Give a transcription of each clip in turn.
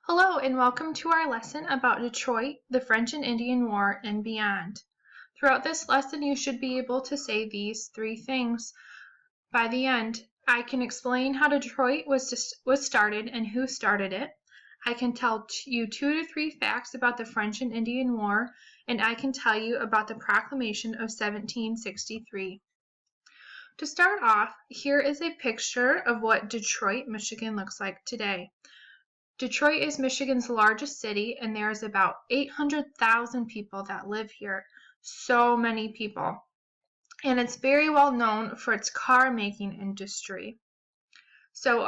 Hello and welcome to our lesson about Detroit, the French and Indian War, and beyond. Throughout this lesson, you should be able to say these three things. By the end, I can explain how Detroit was started and who started it. I can tell you 2 to 3 facts about the French and Indian War, and I can tell you about the Proclamation of 1763. To start off, here is a picture of what Detroit, Michigan looks like today. Detroit is Michigan's largest city, and there's about 800,000 people that live here. So many people. And it's very well known for its car making industry. So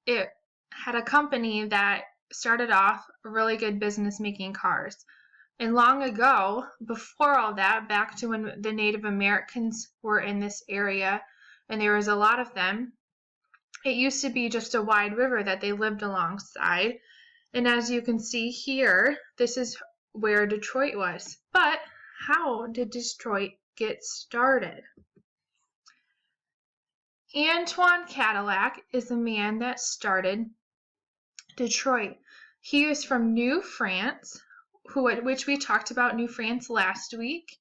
it had a company that started off a really good business making cars. And long ago, before all that, back to when the Native Americans were in this area, and there was a lot of them, it used to be just a wide river that they lived alongside. And as you can see here, this is where Detroit was. But how did Detroit get started? Antoine Cadillac is the man that started Detroit. He is from New France, which we talked about New France last week.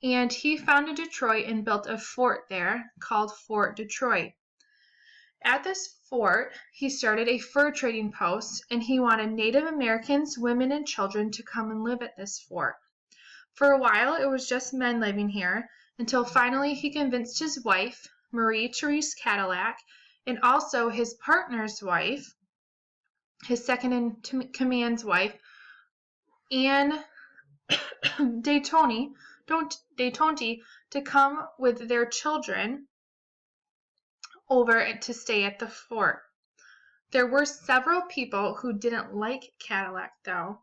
And he founded Detroit and built a fort there called Fort Detroit. At this fort, he started a fur trading post, and he wanted Native Americans, women, and children to come and live at this fort. For a while, it was just men living here, until finally he convinced his wife, Marie Therese Cadillac, and also his partner's wife, his second-in-command's wife, Anne Detonti, to come with their children over to stay at the fort. There were several people who didn't like Cadillac though,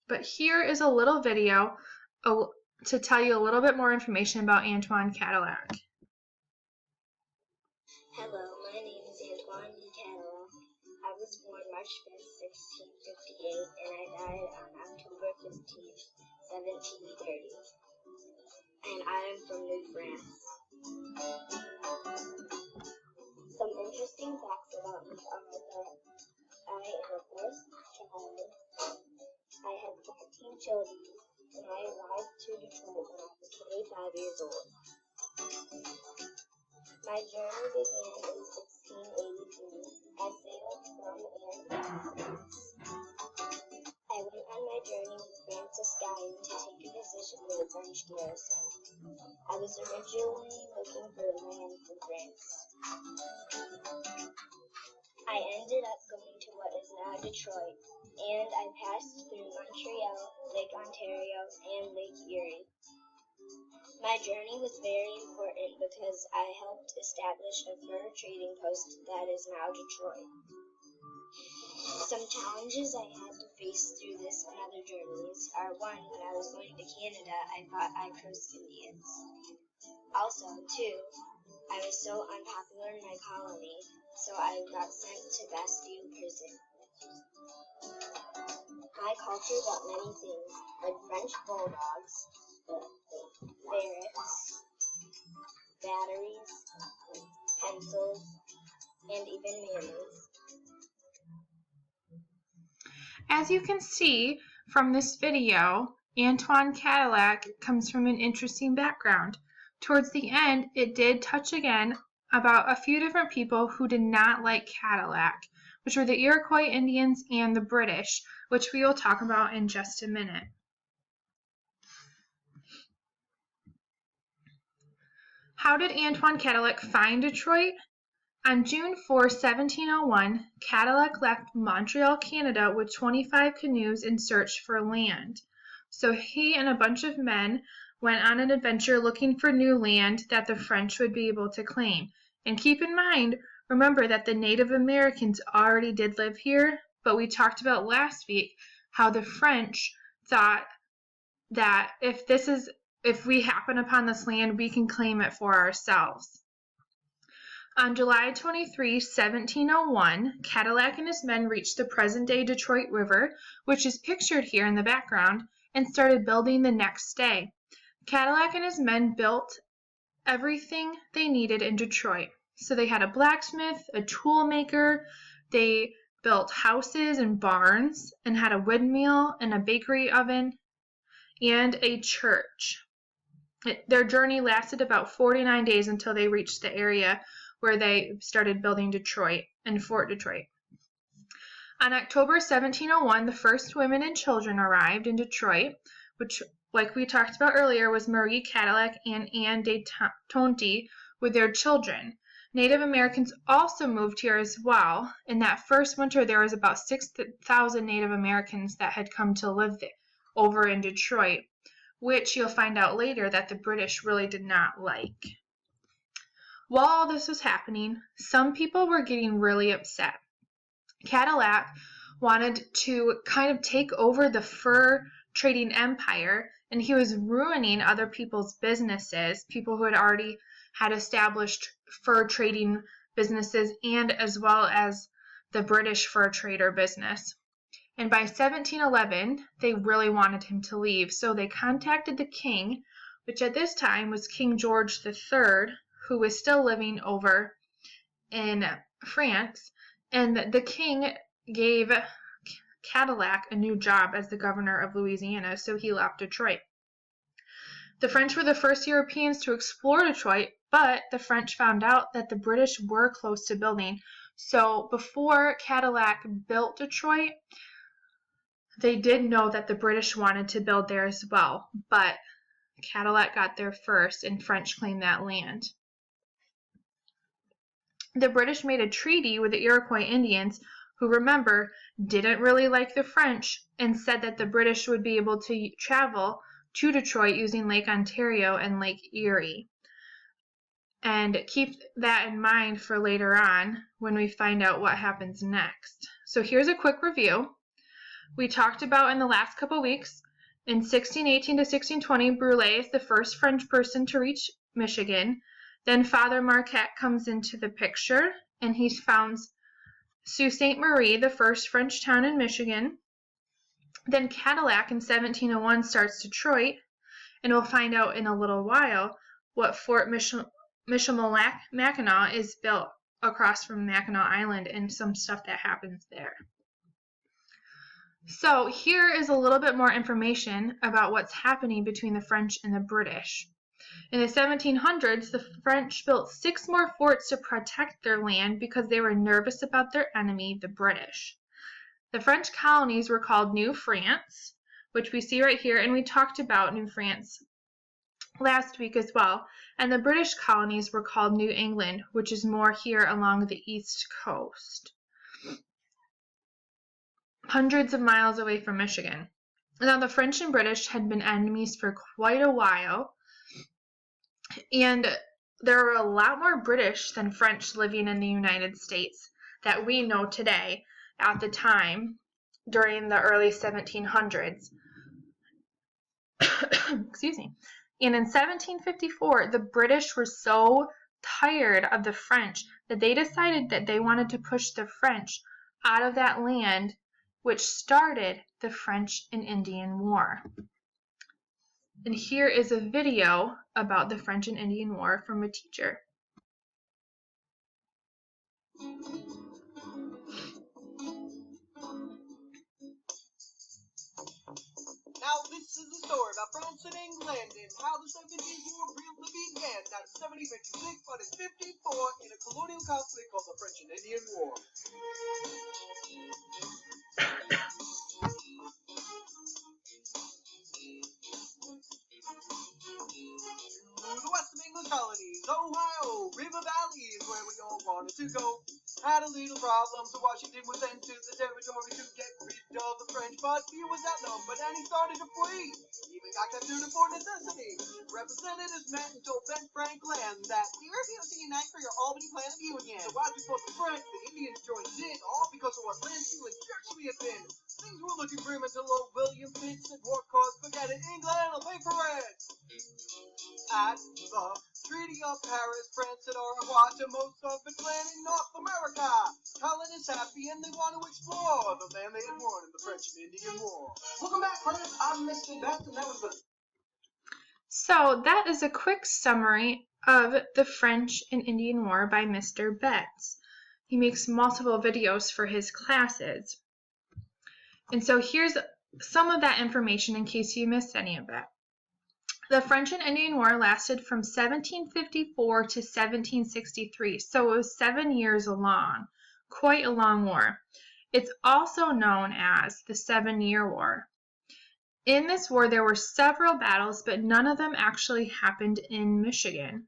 but here is a little video to tell you a little bit more information about Antoine Cadillac. Hello, my name is Antoine Cadillac. I was born March 5th, 1658, and I died on October 15th, 1730. And I am from New France. Some interesting facts about me are that I am a first child. I had 14 children, and I arrived to Detroit when I was 25 years old. My journey began in 1683. I sailed from Antwerp. I went on my journey with Francis Guyon to take a position in the French garrison. I was originally looking for land for France. I ended up going to what is now Detroit, and I passed through Montreal, Lake Ontario, and Lake Erie. My journey was very important because I helped establish a fur trading post that is now Detroit. Some challenges I had to face through this and other journeys are: 1, when I was going to Canada, I fought Icos Indians. Also, 2, I was so unpopular in my colony, so I got sent to Bastille prison. My culture got many things, like French bulldogs, ferrets, batteries, pencils, and even mayonnaise. As you can see from this video, Antoine Cadillac comes from an interesting background. Towards the end, it did touch again about a few different people who did not like Cadillac, which were the Iroquois Indians and the British, which we will talk about in just a minute. How did Antoine Cadillac find Detroit? On June 4, 1701, Cadillac left Montreal, Canada with 25 canoes in search for land. So he and a bunch of men went on an adventure looking for new land that the French would be able to claim. And keep in mind, remember that the Native Americans already did live here, but we talked about last week how the French thought that if we happen upon this land, we can claim it for ourselves. On July 23, 1701, Cadillac and his men reached the present-day Detroit River, which is pictured here in the background, and started building the next day. Cadillac and his men built everything they needed in Detroit. So they had a blacksmith, a tool maker, they built houses and barns and had a windmill and a bakery oven and a church. Their journey lasted about 49 days until they reached the area where they started building Detroit and Fort Detroit. On October 1701, the first women and children arrived in Detroit, which, like we talked about earlier, was Marie Cadillac and Anne de Tonty with their children. Native Americans also moved here as well. In that first winter, there was about 6,000 Native Americans that had come to live there, over in Detroit, which you'll find out later that the British really did not like. While all this was happening, some people were getting really upset. Cadillac wanted to kind of take over the fur trading empire, and he was ruining other people's businesses, people who had already had established fur trading businesses, and as well as the British fur trader business. And by 1711, they really wanted him to leave, so they contacted the king, which at this time was King George III, who was still living over in France, and the king gave Cadillac a new job as the governor of Louisiana, so he left Detroit. The French were the first Europeans to explore Detroit, but the French found out that the British were close to building. So before Cadillac built Detroit, they did know that the British wanted to build there as well, but Cadillac got there first and French claimed that land. The British made a treaty with the Iroquois Indians, who, remember, didn't really like the French, and said that the British would be able to travel to Detroit using Lake Ontario and Lake Erie. And keep that in mind for later on when we find out what happens next. So here's a quick review. We talked about in the last couple weeks, in 1618 to 1620, Brulé is the first French person to reach Michigan. Then Father Marquette comes into the picture, and he founds Sault Ste. Marie, the first French town in Michigan. Then Cadillac in 1701 starts Detroit, and we'll find out in a little while what Fort Michilimackinac is built across from Mackinac Island and some stuff that happens there. So here is a little bit more information about what's happening between the French and the British. In the 1700s, the French built 6 more forts to protect their land because they were nervous about their enemy, the British. The French colonies were called New France, which we see right here, and we talked about New France last week as well. And the British colonies were called New England, which is more here along the east coast, hundreds of miles away from Michigan. Now, the French and British had been enemies for quite a while, and there were a lot more British than French living in the United States that we know today at the time during the early 1700s. Excuse me. And in 1754, the British were so tired of the French that they decided that they wanted to push the French out of that land, which started the French and Indian War. And here is a video about the French and Indian War from a teacher. Now this is the story about France and England and how the 7 Years' War really began. Not in 1756, but in 54 in a colonial conflict called the French and Indian War. The West of England colonies, Ohio, River Valley is where we all wanted to go. Had a little problem, so Washington was sent to the territory to get rid of the French, but few was outnumbered and he started to flee. Even got captured for necessity. Representatives met and told Ben Franklin that we're here to unite for your Albany Plan of Union. So as we fought the French, the Indians joined in, all because of what land stealing jerks we had been. Things were looking grim until old William Pitt said, war cause, forget it, England will pay for it. At the Treaty of Paris, France and Uruguay to most of its land in North America. Colonists happy and they want to explore the land they had won in the French and Indian War. Welcome back, friends. I'm Mr. Best, and that was the... So that is a quick summary of the French and Indian War by Mr. Betts. He makes multiple videos for his classes. And so here's some of that information in case you missed any of it. The French and Indian War lasted from 1754 to 1763, so it was 7 years long, quite a long war. It's also known as the 7-Year War. In this war, there were several battles, but none of them actually happened in Michigan.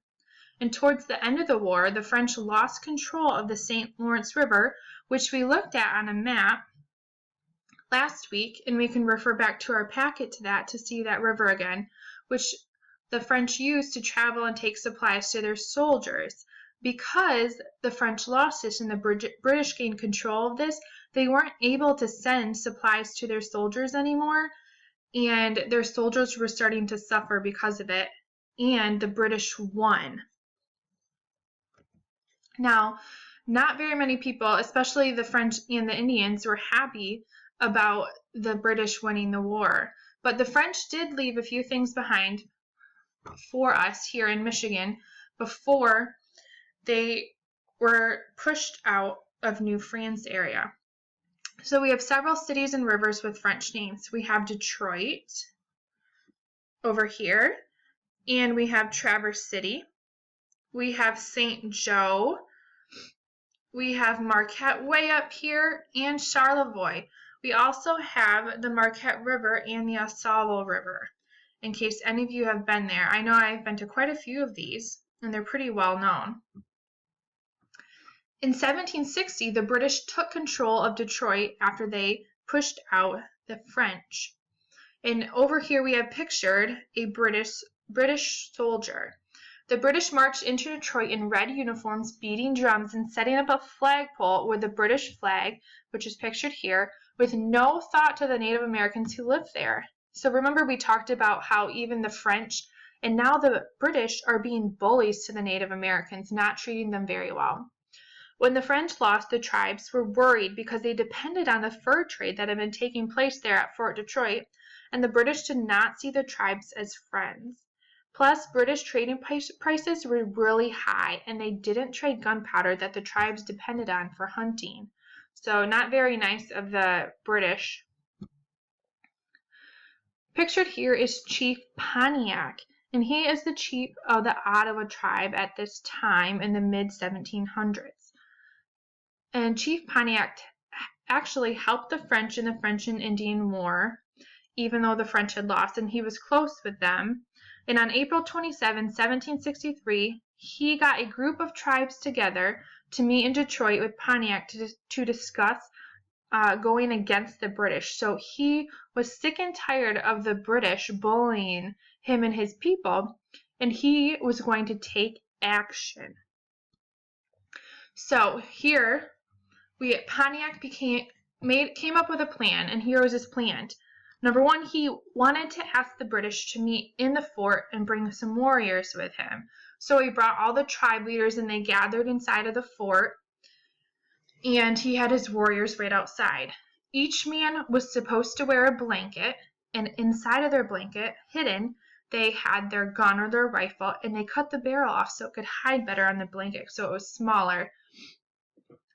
And towards the end of the war, the French lost control of the St. Lawrence River, which we looked at on a map last week, and we can refer back to our packet to that to see that river again, which the French used to travel and take supplies to their soldiers. Because the French lost this and the British gained control of this, they weren't able to send supplies to their soldiers anymore, and their soldiers were starting to suffer because of it, and the British won. Now, not very many people, especially the French and the Indians, were happy about the British winning the war. But the French did leave a few things behind for us here in Michigan before they were pushed out of New France area. So we have several cities and rivers with French names. We have Detroit over here, and we have Traverse City. We have St. Joe. We have Marquette way up here, and Charlevoix. We also have the Marquette River and the Osceola River, in case any of you have been there. I know I've been to quite a few of these, and they're pretty well known. In 1760, the British took control of Detroit after they pushed out the French. And over here we have pictured a British soldier. The British marched into Detroit in red uniforms, beating drums, and setting up a flagpole with the British flag, which is pictured here, with no thought to the Native Americans who lived there. So remember, we talked about how even the French and now the British are being bullies to the Native Americans, not treating them very well. When the French lost, the tribes were worried because they depended on the fur trade that had been taking place there at Fort Detroit, and the British did not see the tribes as friends. Plus, British trading prices were really high, and they didn't trade gunpowder that the tribes depended on for hunting. So not very nice of the British. Pictured here is Chief Pontiac, and he is the chief of the Ottawa tribe at this time in the mid-1700s. And Chief Pontiac actually helped the French in the French and Indian War, even though the French had lost, and he was close with them. And on April 27, 1763, he got a group of tribes together to meet in Detroit with Pontiac to discuss going against the British. So he was sick and tired of the British bullying him and his people, and he was going to take action. So here, Pontiac came up with a plan, and here was his plan. Number one, he wanted to ask the British to meet in the fort and bring some warriors with him. So he brought all the tribe leaders, and they gathered inside of the fort, and he had his warriors right outside. Each man was supposed to wear a blanket, and inside of their blanket, hidden, they had their gun or their rifle, and they cut the barrel off so it could hide better on the blanket, so it was smaller.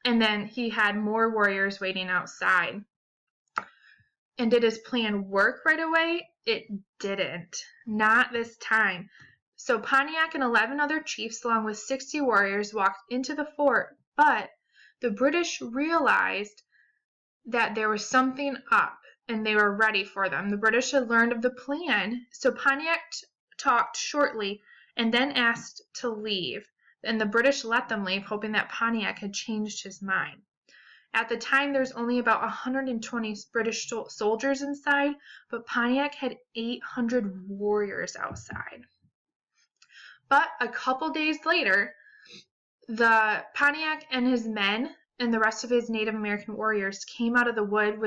And then he had more warriors waiting outside. And did his plan work right away? It didn't. Not this time. So Pontiac and 11 other chiefs, along with 60 warriors, walked into the fort, but the British realized that there was something up, and they were ready for them. The British had learned of the plan, so Pontiac talked shortly and then asked to leave. And the British let them leave, hoping that Pontiac had changed his mind. At the time, there's only about 120 British soldiers inside, but Pontiac had 800 warriors outside. But a couple days later, the Pontiac and his men and the rest of his Native American warriors came out of the woods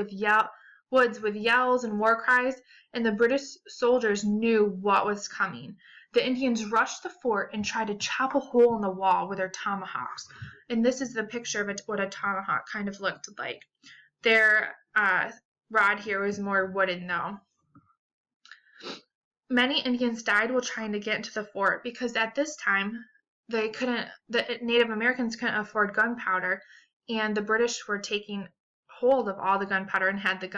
with yells and war cries, and the British soldiers knew what was coming. The Indians rushed the fort and tried to chop a hole in the wall with their tomahawks. And this is the picture of what a tomahawk kind of looked like. Their rod here was more wooden though. Many Indians died while trying to get into the fort because at this time the Native Americans couldn't afford gunpowder, and the British were taking hold of all the gunpowder and had the